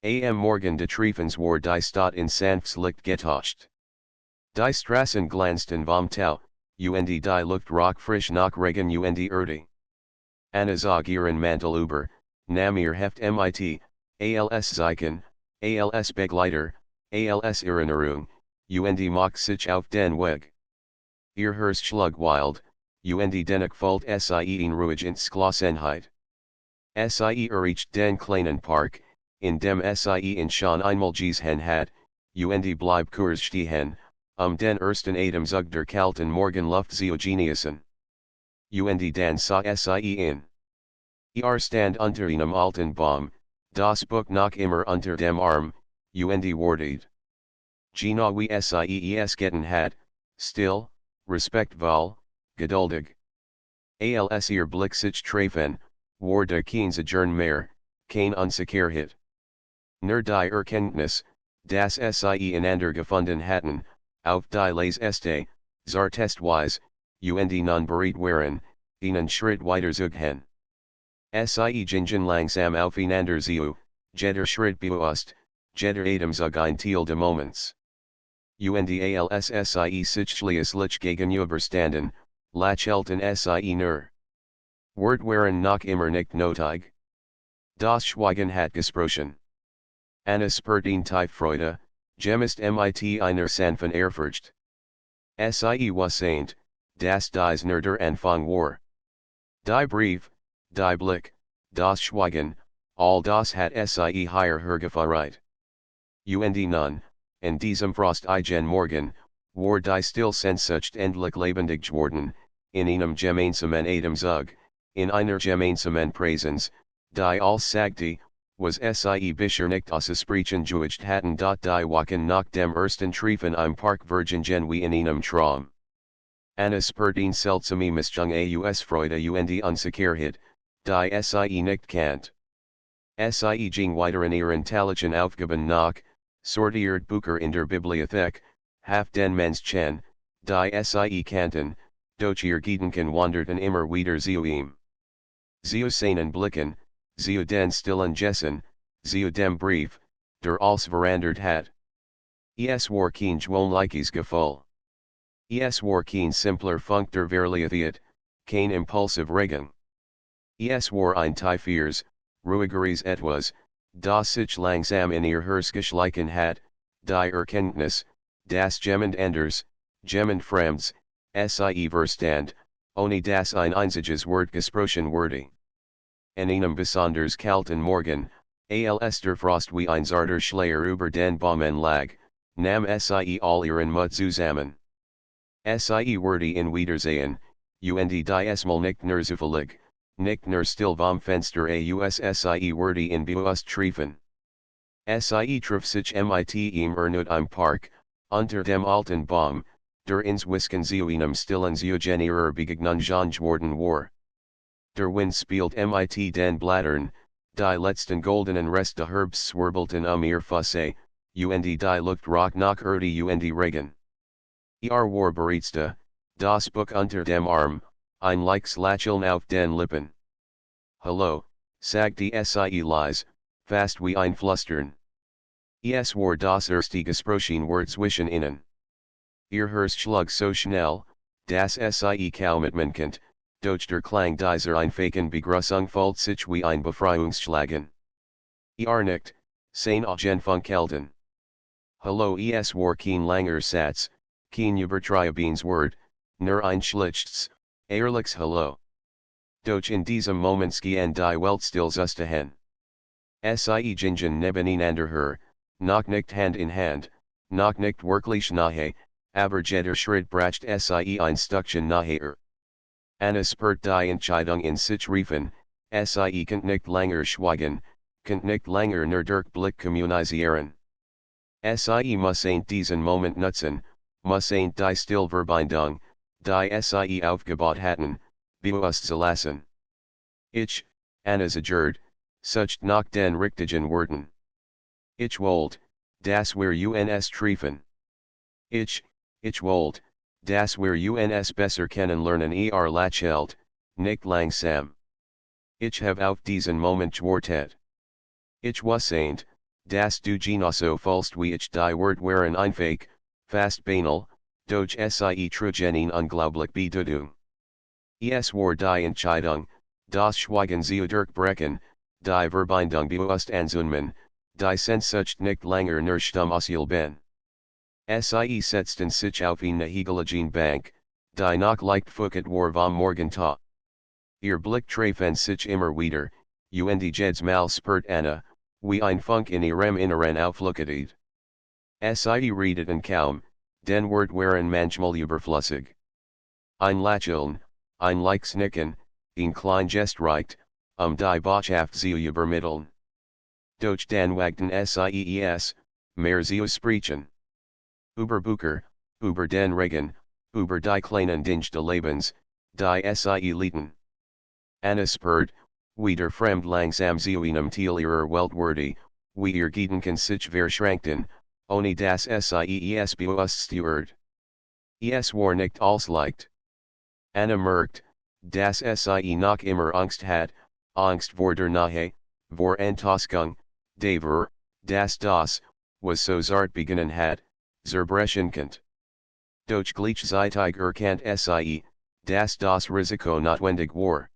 Am Morgen des Treffens war die Stadt in sanftes Licht getauscht. Die Straßen glanzten vom Tau, und die Luft roch frisch nach Regen und Erde. Anna zog ihren Mantel über, nahm ihr Heft mit, als Zeichen, als Begleiter, als Erinnerung, und machte sich auf den Weg. Ihr Herz schlug wild, und dennoch folgt sie in ruhig Entschlossenheit. Sie erreicht den kleinen Park, in dem sie in schon einmal gesehen hat, und bleib kurz stehen, den ersten Atemzug der kalten Morgenluft zu genießen. Und dann sah sie in. Stand unter einem alten Baum, das Buch noch immer unter dem Arm, und wartet. Genau wie sie es getan hat, still, respektvoll, geduldig. Als ihr Blick sich treffen, war da kein Zögern mehr, kein Unsicherheit. Nur die Erkenntnis, dass sie einander gefunden hatten, auf die les este, zartestweise, und nun bereit waren, einen Schritt weiter zu gehen. Sie gingen langsam aufeinander zu, jeder Schritt bewusst, jeder Atemzug ein Teil des Moments. Und als sie sich schließlich gegenüberstanden, lächelten sie nur. Wort waren noch immer nicht nötig. Das Schweigen hat gesprochen. Anna spürt in die Freude, gemist mit einer sanften Ehrfurcht. Sie wusste, dass dies nur der Anfang war. Die Brief, die Blick, das Schweigen, all das hat sie hierher hergeführt. Und nun, in diesem frostigen Morgen, war die still Sehnsucht endlich lebendig geworden, in einem gemeinsamen Atemzug, in einer gemeinsamen Präsenz, die als sagte, was sie bisher nicht aussprechen gewagt hatten. Die Wochen nach dem ersten Treffen im Park vergingen wie in einem Traum. Anna spürt eine seltsame Mischung aus Freude und Unsicherheit, die sie nicht kennt. Sie ging weiter in ihren täglichen Aufgaben nach, sortiert Bücher in der Bibliothek, half den Menschen, die sie kannten, doch ihr Gedanken wanderten immer wieder zu ihm. Zu seinen Blicken, zu den stillen Gessen, zu dem Brief, der alles verändert hat. Es war kein gewöhnliches Gefühl. Es war kein simpler Funk der Verliebtheit, kein impulsiv Regen. Es war ein tiefes, ruhigeres Etwas, das sich langsam in ihr Herz geschlichen hat, die Erkenntnis, dass jemand anders, jemand Fremds, sie verstand, ohne dass ein einziges Wort gesprochen wurde. In einem besonders kalten Morgen, als der Frost wie ein zarter Schleier über den Bäumen lag, nahm sie all ihren Mut zusammen. Sie wurde in Wiedersehen, und die mal nicht nur zufällig, nicht nur still vom Fenster aus sie wurde in bewusst treffen. Sie traf sich mit im Ernut im Park, unter dem alten Baum, der ins Wisken zu einem stillen Zeugenierer Begegnung geworden war. Der Wind spielt mit den Blättern, die letzten goldenen Reste Herbst swirbelten ihr Füße, und die Luft roch nach Erde und Regen. War bereits da, das Buch unter dem Arm, ein leichtes Lächeln auf den Lippen. Hallo, sagte sie leise, fast wie ein Flüstern. Es war das erste gesprochen Wort zwischen ihnen. Ihr Herz schlug so schnell, dass sie kaum atmen konnte, doch der Klang dieser einfachen Begrüßung fühlt sich wie ein Befreiungsschlagen. Nicht, Sehnsucht funkelten. Hallo, es war kein langer Satz, kein übertriebenes Wort, nur ein schlichtes, ehrliches Hallo. Doch in diesem Moment gehen die Welt still zusammen. Sie gingen nebeneinander her, noch nicht Hand in Hand, noch nicht wirklich nahe, aber jeder Schritt brachte sie ein Stückchen naher. Anna spürt die Entscheidung in sich riefen, sie kann nicht länger schweigen, kann nicht länger nur durch Blick kommunizieren. Sie muss diesen Moment nutzen, muss die Stillverbindung, die sie aufgebaut hatten, bewusst zu lassen. Anna zagert, sucht nach den richtigen Worten. Wollt, das wir uns treffen. Ich wollt, Das wir uns besser kennenlernen lachelt, nicht langsam. Ich have auf diesen Moment gewartet. Ich wusste, dass du genauso fühlst wie ich die Wort waren einfach, fast banal, doch sie trugen eine unglaubliche Bedeutung. Es war die Entscheidung, das Schweigen zu durchbrechen, die Verbindung bewusst anzunehmen, die Sehnsucht nicht länger nur stumm auszuhalten. Sie setzten sich auf eine hügelige Bank, die noch leicht feucht war vom Morgentau. Ihr Blick trafen sich immer wieder, und jedes Mal spürt Anna, wie ein Funk in ihrem Inneren aufleuchtet. Sie redeten kaum, den Wort waren manchmal überflüssig. Ein Lächeln, ein leichtes Nicken, ein klein Gest reicht, die Botschaft zu übermitteln. Doch dann wagten sie mehr zu sprechen. Über Bücher, über den Regen, über die kleinen Dinge des Lebens, die sie lieten. Anna spürt, wie der Fremd langsam zu einem Teil ihrer Welt wurde, wie ihr Gedanken sich verschränkten, ohne dass sie es bewusst steuert. Es war nicht alles leicht. Anna merkt, dass sie noch immer Angst hat, Angst vor der Nähe, vor Enttäuschung, davor, dass was so zart beginnen hat, zerbrechen könnte. Doch gleichzeitig erkannt sie, dass das Risiko notwendig war.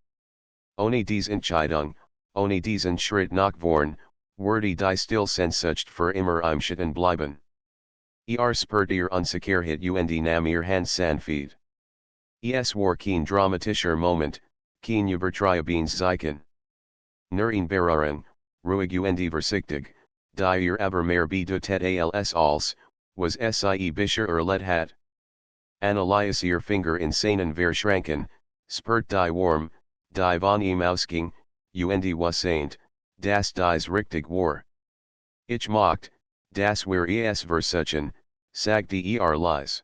Ohne diese Entscheidung, ohne diesen Schritt nach vorn, würde die Stillsehnsucht für immer im Schatten bleiben. Spürt ihr Unsicherheit und nam ihr Hand sanft. Es war kein dramatischer Moment, kein Übertreibungszeichen. Nur ein Beruhigen, ruhig und vorsichtig, die ihr aber mehr bedeutet als, was sie bisher erlebt hat. Analyse ihr Finger in seinen verschranken, spürt die Warm, die von ihm ausging, und wusste, dass dies richtig war. Ich mochte, dass wir es versuchen, sagte leise.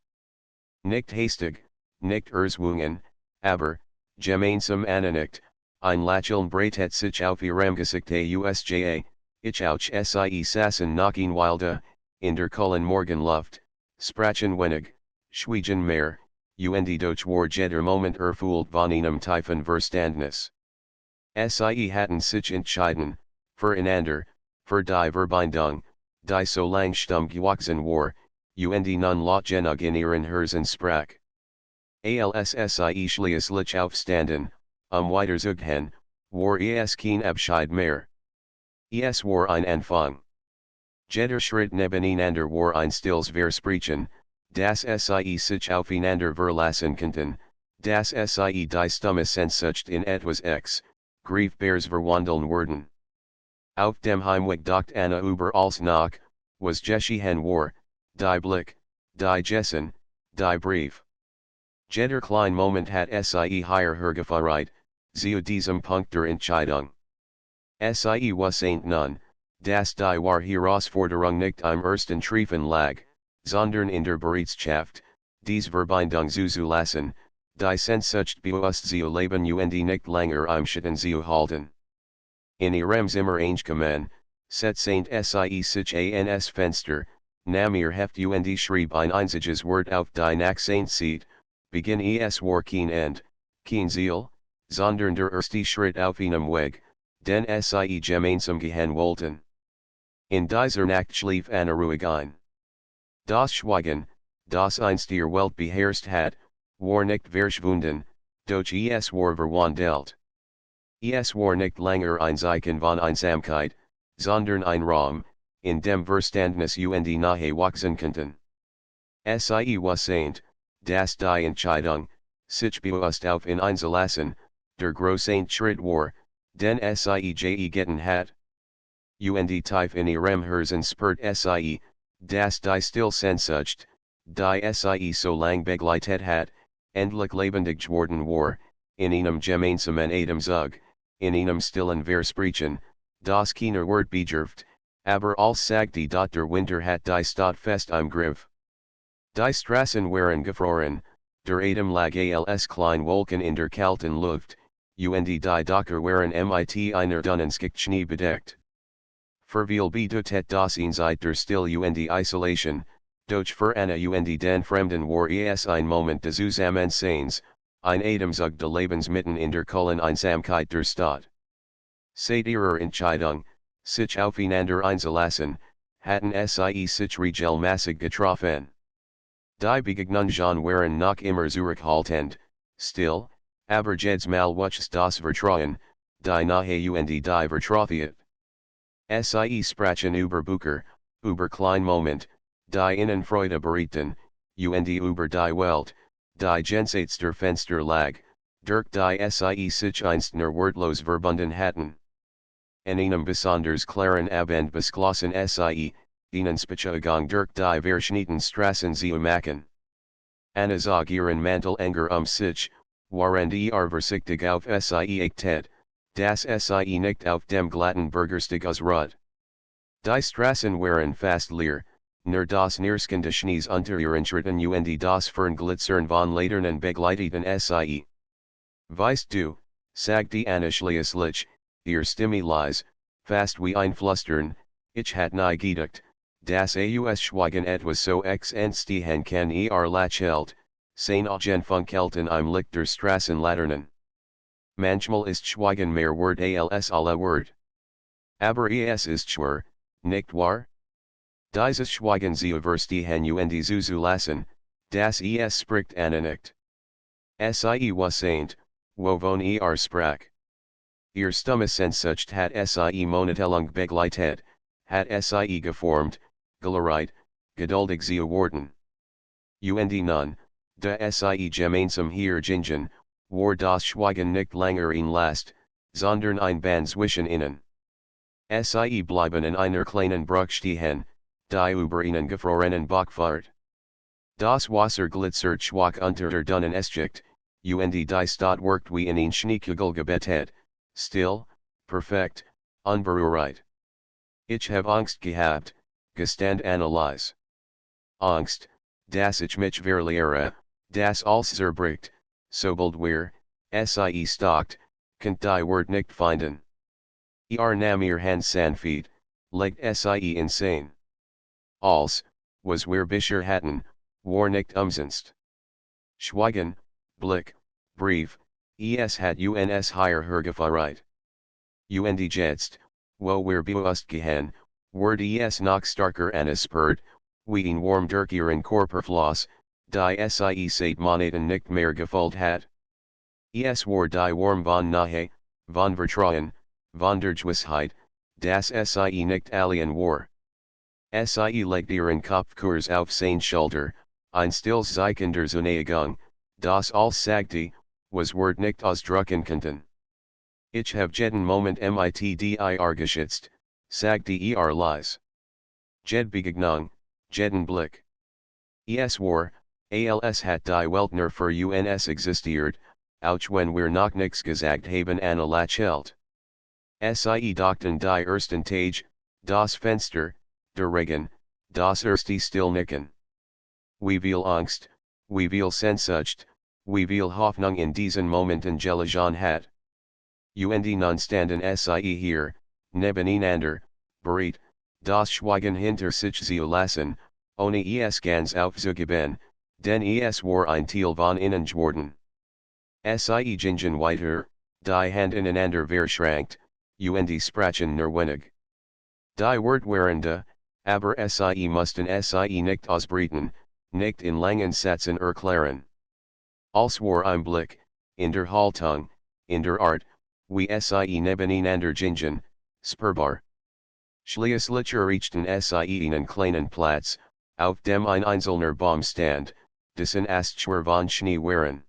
Nicht hastig, nicht erzwungen, aber, gemeinsam ananicht, ein Lächeln breitet sich auf ihrem Gesichte usja, ich auch sie saßen noch ein Weile, in der kahlen Morgenluft, sprachen wenig, schwiegen mehr, und doch war jeder Moment erfüllt von einem tiefen Verständnis. Sie hatten sich entschieden, füreinander, für die Verbindung, die so lang stumm gewachsen war, und nun laut genug in ihren Herzen sprach. Sie schließlich aufstanden, weiterzugehen, war es kein Abschied mehr. Es war ein Anfang. Jeder Schritt nebeneinander war ein stilles Versprechen, dass sie sich aufeinander verlassen könnten, dass sie die stumme Sehnsucht in etwas greifbares verwandeln würden. Auf dem Heimweg dacht Anna über alles nach, was geschehen war, die Blick, die Gesten, die Brief. Jeder klein Moment hat sie higher hergeführt, zu diesem Punkt der Entscheidung. Sie wusste nun, dass die wahre Herausforderung nicht im ersten Treffen lag, sondern in der Bereitschaft, dies Verbindung zuzulassen, die Sehnsucht bewusst zu leben und nicht länger im Schatten zu halten. In ihrem Zimmer eingekommen, setzend sie sich ans Fenster, nam ihr Heft und schrieb ein einziges Wort auf die Nachsehenzeit, beginn es war kein End, kein Ziel, sondern der erste Schritt auf einem Weg, den sie gemeinsam gehen wollten. In dieser Nacht schlief Anna ruhig ein. Das Schweigen, das einst ihr Welt beherrscht hat, war nicht verschwunden, doch es war verwandelt. Es war nicht länger ein Zeichen von Einsamkeit, sondern ein Raum, in dem Verständnis und Nähe wachsen könnten. Sie wusste, dass die Entscheidung, sich bewusst auf ihn einzulassen, der große Schritt war, den sie getan hat. Und tief in ihrem Herzen spürt sie, dass die Stillsehnsucht, die sie so lang begleitet hat, endlich lebendig geworden war, in einem gemeinsamen Atemzug, in einem stillen Versprechen, das keiner Wort bedurft, aber als sagte der Winter hat die Stadt fest im Griff. Die Straßen waren gefroren, der Atem lag als klein Wolken in der kalten Luft, und die Dächer waren mit einer dünnen Schicht Schnee bedeckt. Für viel bedeutet das Einzeit der Still und Isolation, Doch für eine und den Fremden war es ein Moment des Zusammenseins, ein Atemzug des Lebens mitten in der Kohlen Einsamkeit der Stadt. Seit ihrer Entscheidung, sich aufeinander einzulassen, hatten sie sich regelmäßig getroffen. Die Begegnungen waren noch immer zurückhaltend, still, aber jedes Mal wuchs das Vertrauen, die Nähe und die Vertrautheit. Sie sprachen über Bücher, über Kleinmoment, die ihnen Freude bereiten, und über die Welt, die jenseits der Fenster lag, durch die sie sich einst nur wortlos verbunden hatten. In einem besonders klaren Abend beschlossen sie, ihnen Spaziergang durch die verschiedenen Straßen zu machen. Eine Zog ihren Mantel enger sich, während vorsichtig auf sie achtet, dass sie nicht auf dem glatten Bürgersteig ausruht. Die Straßen waren fast leer, nur das Nierskende Schnees unter ihren Schritten und das Fernglitzern von Laternen begleiteten sie. Weißt du, sagte Anna schließlich, ihr Stimme leise, fast wie ein Flüstern, ich hat nie gedacht, dass Schweigen etwas so entstehen kann lächelt, Sehnsucht funkelten im Licht der Straßenlaternen. Manchmal ist Schweigen mehr Wort als alle Wort. Aber es ist schwer, nicht wahr? Dieses Schweigen zu verstehen und zu lassen, das es spricht Anna nicht. Sie was saint, wovon sprach. Ihr Stimme Sehnsucht hat sie monatelang begleitet, hat sie geformt, gelehrt, geduldig geworden. Und nun, da sie gemeinsam hier gingen, war das Schweigen nicht länger ein Last, sondern ein Band zwischen ihnen. Sie bleiben in einer kleinen Bruch stehen, die über ihnen gefrorenen Bachfahrt. Das Wasser glitzert schwach unter der dünnen Schicht, und die Stadt wirkt wie in ein Schneekugel gebettet, still, perfekt, unberührt. Ich hab Angst gehabt, gestand Anneliese. Angst, dass ich mich verliere, das alles zerbricht, sobald wir, sie stalkt, könnt die Wort nicht finden. Nam ihr Hand sanfeet, legt sie insane. Als, was wir bisher hatten, war nicht umsonst. Schweigen, Blick, Brief, hat uns hier hergeführt. Und jetzt, wo wir ausgehen, wird es noch starker anspürt, wie ein warm durch ihren Körperfloss, die sie seit Monaten nicht mehr gefühlt hat. Es war die Warm von Nahe, von Vertrauen, von der Gewissheit, dass sie nicht alien war. Sie legt ihren Kopfkurs auf sein Schulter, ein stilles Zeichen der Zuneigung, das alles sagte, was Wort nicht ausdrücken konnten. Ich hab jeden Moment geschätzt, sagte leise. Jed Begegnung, jeden Blick. Es war, als hat die Welt nur für uns existiert, auch wenn wir noch nichts gesagt haben Anna lächelt. Sie dachten die ersten Tage, das Fenster, der Regen, das erste Stillnicken. Wie viel Angst, wie viel Sehnsucht, wie viel Hoffnung in diesen Momenten gelegen hat. Und nun standen sie hier, nebeneinander, bereit, das Schweigen hinter sich zu lassen, ohne es ganz aufzugeben, denn es war ein Teil von ihnen geworden. Sie gingen weiter, die Hand ineinander verschränkt, und sprachen nur wenig. Die Wort waren da, aber sie mussten sie nicht ausbreiten, nicht in langen Sätzen erklären. Als war ein Blick, in der Haltung, in der Art, wie sie nebeneinander gingen, spürbar. Schließlich rechten sie einen kleinen Platz, auf dem ein einzelner Baum stand, dessen Astschwer von Schnee waren.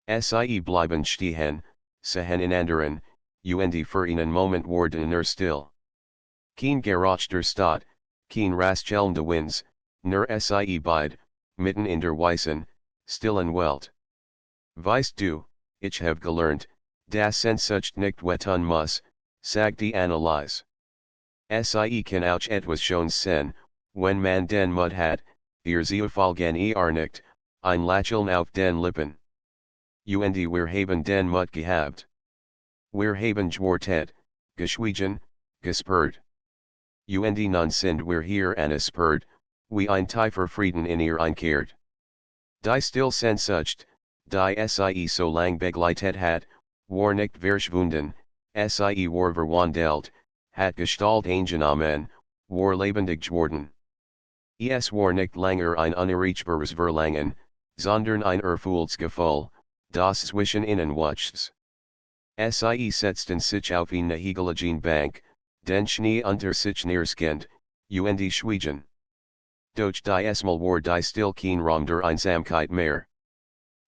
Sie bleiben stehen, sehen inanderen, und für einen Moment wurden still. Kein Geräusch der Stadt, kein Rascheln des Winds, nur sie beid, mitten in der weißen, stillen Welt. Weißt du, ich hab gelernt, dass Sehnsucht nicht wehtun muss, sagte Anneliese. Sie kann auch etwas Schönes sein, wenn man den Mut hat, ihr zu folgen nicht, ein Lächeln auf den Lippen. Und wir haben den Mut gehabt. Wir haben gewartet, geschwiegen, gespürt. Und nun sind wir hier anspürt, wie ein tiefer Frieden in ihr einkehrt. Die still Sehnsucht, die sie so lang begleitet hat, war nicht verschwunden, sie war verwandelt, hat Gestalt eingenommen, war lebendig geworden. Es war nicht langer ein unerreichbares Verlangen, sondern ein erfülltes Gefühl, das zwischen ihnen wuchs. Sie setzten sich auf eine hegeligen Bank, den Schnee unter sich neerskind, und schwiegen. Doch die Mal war die still kein Raum der Einsamkeit mehr.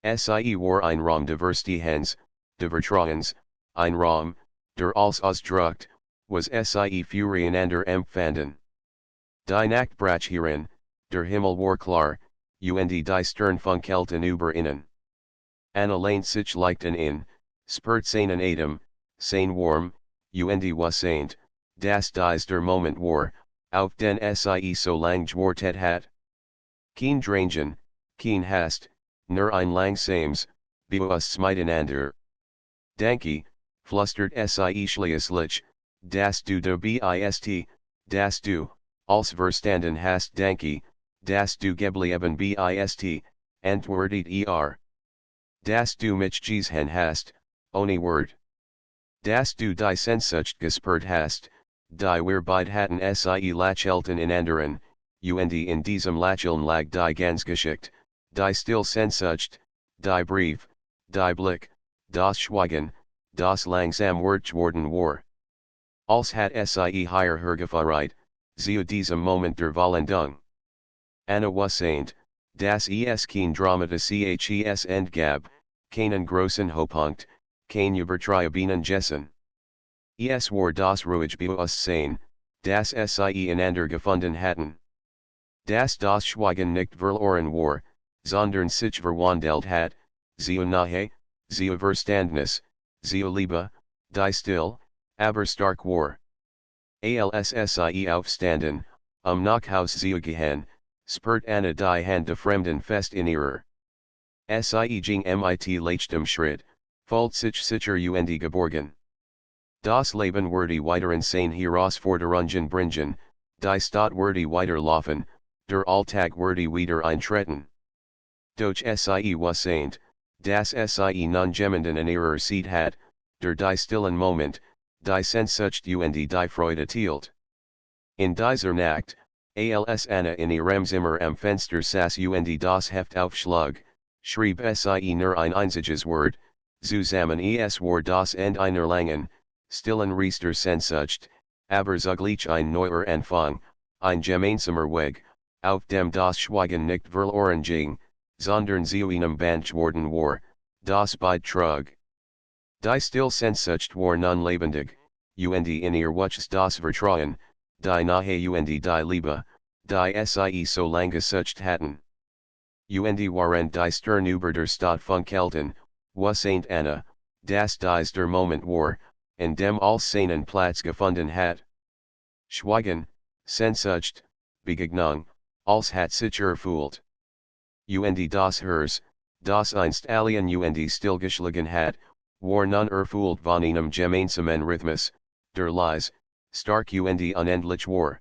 Sie war ein Raum de Verstehens, de Vertrauens, ein Raum, der als Ausdruckt, was sie füreinander empfanden. Die Nacht brach hierin, der Himmel war klar, und die Sterne funkelten über ihnen. Anna lehnt sich leichten in, spürt seinen Atem, sein warm, und wasseint, dass dies der Moment war, auf den sie so lang gewartet hat. Kein Drängen, kein Hast, nur ein langsames, bewusst miteinander. Danke, flüstert sie schließlich, dass du da bist, dass du, als verstanden hast danke, dass du geblieben bist, antwortet dass du mich gesehen hast, ohne Wort. Dass du die Sehnsucht gespürt hast, die wir beide hatten sie lachelten in anderen, und in diesem Lacheln lag die ganze Geschichte, die still Sehnsucht, die Brief, die Blick, das Schweigen, das langsam Wort geworden war. Als hat sie hier hergeführt, zu diesem Moment der Vollendung. Anna wasseint, dass es kein dramatisches Ende gab, keinen großen Höhepunkt, kein Übertriebenen Gessen. Es war das ruhige Bewusstsein, das sie einander gefunden hatten. Dass das Schweigen nicht verloren war, sondern sich verwandelt hat, zu Nahe, zu Verständnis, zu Liebe, die still, aber stark war. Als sie aufstanden, nach Haus zu gehen, spürt Anna die Hand de Fremden fest in ihrer. Sie ging mit leichtem Schritt, fühlt sich sicher und geborgen. Das Leben würde weiteren sein Herausforderungen bringen, die Stadt würde weiterlaufen, der Alltag würde wieder eintreten. Doch sie wasseint, dass sie nun jemanden in ihrer Seat hat, der die stillen Moment, die Sehnsucht und die Freude teilt. In dieser Nacht, als Anna in ihrem Zimmer am Fenster saß und das Heft aufschlug, schrieb sie nur ein einziges Wort, zusammen es war das Ende einer langen, stillen Riester Sehnsucht, aber zugleich ein neuer Anfang, ein gemeinsamer Weg, auf dem das Schweigen nicht verloren ging, sondern zu einem Band geworden war, das beid trug. Die still Sehnsucht war nun lebendig, und in ihr wuchs das Vertrauen, die Nahe und die Liebe, die sie so lang gesucht hatten. Und waren die Sterne über der Stadt funkelten, wasseint Anna, dass dies der Moment war, in dem alles seinen Platz gefunden hat. Schweigen, Sehnsucht, Begegnung, als hat sich erfüllt. Und das Herz, das einst alien und stillgeschlagen hat, war nun erfüllt von einem gemeinsamen Rhythmus, der leise, stark und unendlich war.